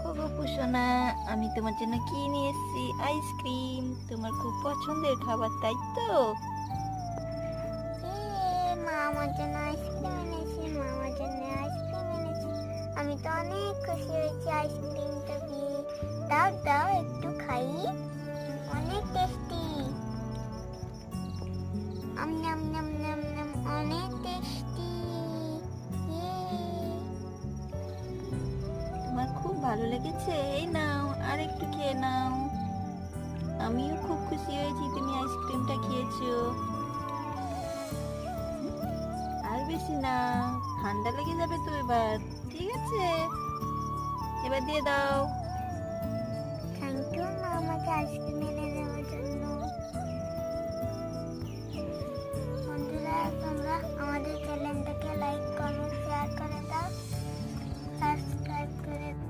ওগো পুষোনা, আমি তোমার জন্য কি নিয়ে এসেছি? আইসক্রিম। তোমার খুব পছন্দের খাবার, তাই তো? মা আমার জন্য আইসক্রিম এনেছে, মা আমার জন্য আইসক্রিম এনেছে। আমি তো অনেক খুশি হয়েছি আইসক্রিমটা পেয়ে। দাও দাও একটু খাই, অনেক টেস্টি। আম নাম নাম নাম নাম, অনেক টেস্টি। তোমার খুব ভালো লেগেছে? এই নাও, আর একটু খেয়ে নাও। আমিও খুব খুশি হয়েছি তুমি আইসক্রিমটা খেয়েছো। আর বেশি না, ঠান্ডা লেগে যাবে তো এবার। ঠিক আছে, এবার দিয়ে দাও। থ্যাংক ইউ মা, আমাকে আইসক্রিম এনে